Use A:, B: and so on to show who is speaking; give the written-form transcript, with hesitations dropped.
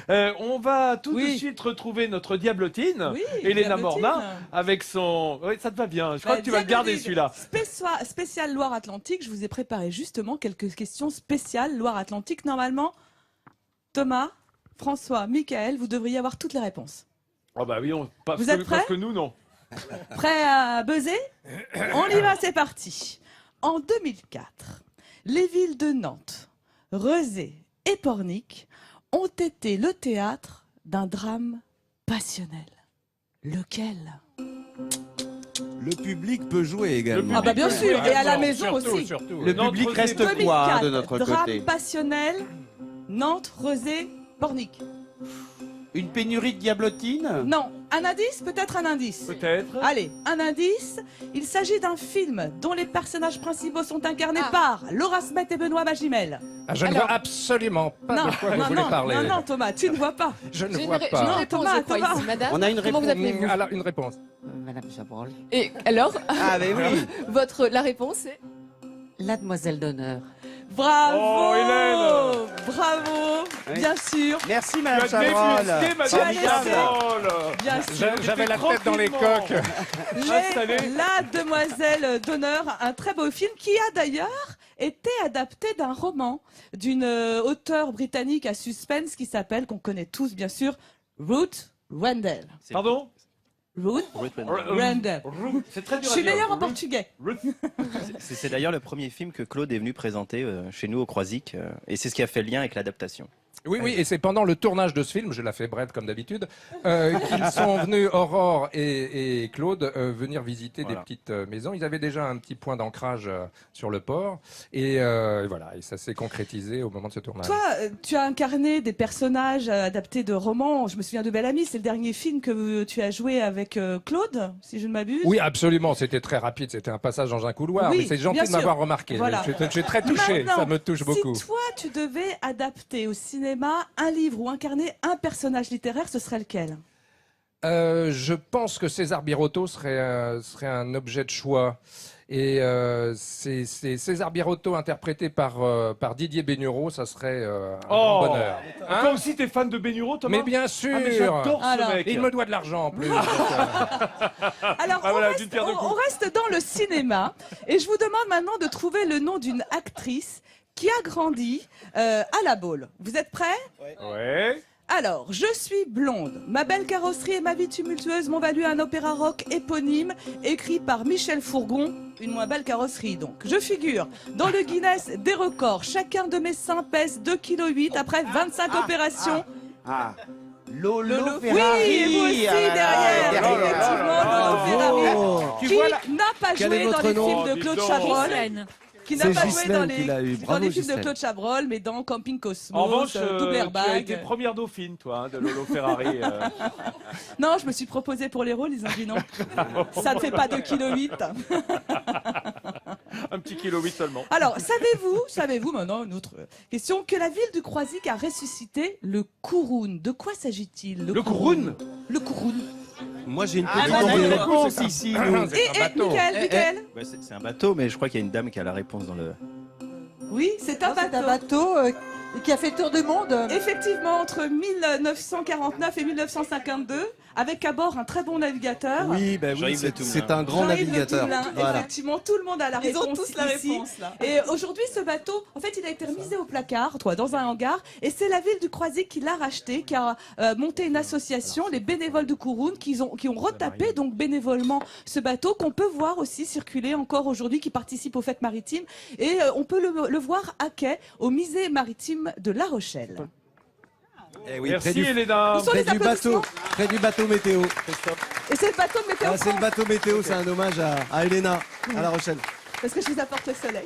A: On va tout de suite retrouver notre diablotine, Elena Morna, avec son... Oui, ça te va bien. Je crois que tu vas le garder celui-là.
B: Spécial Loire-Atlantique, je vous ai préparé justement quelques questions spéciales Loire-Atlantique. Normalement, Thomas, François, Michael, vous devriez avoir toutes les réponses.
A: Oh bah oui,
B: vous êtes prêts?
A: Parce que nous, non.
B: Prêts à buzzer? On y va, c'est parti. En 2004, les villes de Nantes, Rezé et Pornic ont été le théâtre d'un drame passionnel. Lequel?
C: Le public peut jouer également.
B: Ah bah bien sûr, et à la maison aussi.
C: Le public reste quoi de notre côté?
B: Drame passionnel, Nantes, Rezé, Pornic.
C: Une pénurie de diablotine?
B: Non. Un indice? Peut-être un indice.
A: Peut-être.
B: Allez, un indice. Il s'agit d'un film dont les personnages principaux sont incarnés par Laura Smet et Benoît Magimel.
D: Ah, je ne vois absolument pas de quoi vous voulez parler.
B: Non, Thomas, tu ne vois pas.
D: Je ne vois pas.
E: J'ai une réponse, je crois, ici, madame.
C: On a une
E: Comment vous
C: réponse.
E: appelez-vous?
D: Alors, une réponse.
F: Madame Chabrol.
E: Et alors,
C: Ah, mais oui.
E: la réponse est
F: La demoiselle d'honneur.
B: Bravo,
A: Oh, Hélène.
B: Bravo, bien sûr.
C: Merci,
A: Tu
C: Madame
A: as
C: Chabrol.
A: débusqué, Madame
B: Formidable.
A: Chabrol.
B: Bien sûr.
D: J'avais la tête dans les coques.
A: Installé.
B: La demoiselle d'honneur, un très beau film qui a d'ailleurs été adapté d'un roman d'une auteure britannique à suspense qui s'appelle, qu'on connaît tous bien sûr, Ruth Rendell.
A: Pardon?
B: Ruth Rendell.
A: C'est très
B: Je
A: dur à
B: suis
A: dire.
B: meilleure en portugais.
G: C'est d'ailleurs le premier film que Claude est venu présenter chez nous au Croisic, et c'est ce qui a fait le lien avec l'adaptation.
D: Oui, et c'est pendant le tournage de ce film, je la fais brève comme d'habitude, qu'ils sont venus, Aurore et Claude, venir visiter des petites maisons. Ils avaient déjà un petit point d'ancrage sur le port, et voilà, et ça s'est concrétisé au moment de ce tournage.
B: Toi, tu as incarné des personnages adaptés de romans. Je me souviens de Belle Amie, c'est le dernier film que tu as joué avec Claude, si je ne m'abuse.
D: Oui, absolument, c'était très rapide, c'était un passage dans un couloir,
B: Oui,
D: mais c'est gentil
B: bien
D: de
B: sûr.
D: m'avoir remarqué.
B: Voilà.
D: Je suis très touché,
B: Maintenant,
D: ça me touche beaucoup.
B: Si toi, tu devais adapter au cinéma un livre ou incarner un personnage littéraire, ce serait lequel?
D: Je pense que César Birotteau serait un objet de choix. Et c'est César Birotteau interprété par Didier Bénureau, ça serait un grand bonheur. Hein?
A: Toi aussi, t'es fan de Bénureau, Thomas?
D: Mais bien sûr.
A: Ah, mais j'adore ce mec.
D: Il me doit de l'argent en plus.
B: Alors, on reste dans le cinéma et je vous demande maintenant de trouver le nom d'une actrice qui a grandi à La Baule. Vous êtes prêts?
A: Ouais.
B: Alors, je suis blonde. Ma belle carrosserie et ma vie tumultueuse m'ont valu un opéra rock éponyme écrit par Michel Fourgon. Une moins belle carrosserie, donc. Je figure dans le Guinness des records. Chacun de mes seins pèse 2,8 kg après 25 opérations.
C: Lolo
B: Oui,
C: Ferrari.
B: et vous aussi derrière, effectivement, Lolo Ferrari. Qui n'a pas joué dans les films de Claude Chabrol? Qui n'a pas joué dans les films de Claude Chabrol, mais dans Camping Cosmos,
A: En revanche,
B: Double
A: tu as
B: Airbag.
A: été première dauphine, toi, hein, de Lolo Ferrari.
B: Non, je me suis proposé pour les rôles, ils ont dit non. Ça ne fait pas 2,8 kg.
A: Un petit kilo 8 seulement.
B: Alors, savez-vous maintenant, une autre question, que la ville du Croisic a ressuscité le Kouroun. De quoi s'agit-il?
A: Le Kouroun?
B: Le Kouroun.
C: Moi, j'ai une petite réponse ici.
B: Et Michael
G: C'est un bateau, mais je crois qu'il y a une dame qui a la réponse dans le...
B: Oui, c'est un bateau.
F: bateau qui a fait le tour du monde.
B: Effectivement, entre 1949 et 1952, avec à bord un très bon navigateur.
C: Oui, ben oui,
G: Jean-Yves Le
C: c'est
G: Toumelin.
C: un grand
B: Jean-Yves Le
C: navigateur.
B: Toumelin,
C: Voilà.
B: effectivement, tout le monde a la
E: Ils
B: réponse.
E: ont tous la
B: ici.
E: réponse, là.
B: Et aujourd'hui, ce bateau, en fait, il a été remisé au placard, dans un hangar. Et c'est la ville du Croisic qui l'a racheté, qui a monté une association, les bénévoles du Kouroun, qui ont retapé donc bénévolement ce bateau qu'on peut voir aussi circuler encore aujourd'hui, qui participe aux fêtes maritimes. Et on peut le voir à quai, au musée maritime de La Rochelle.
C: Eh oui,
A: Merci, Elena.
B: Où sont
C: près
B: les applaudissements
C: du bateau météo.
B: Et c'est le bateau de Météo
C: Ah, c'est le
B: France,
C: bateau météo, c'est un hommage à Elena, à La Rochelle.
B: parce que je vous apporte le soleil.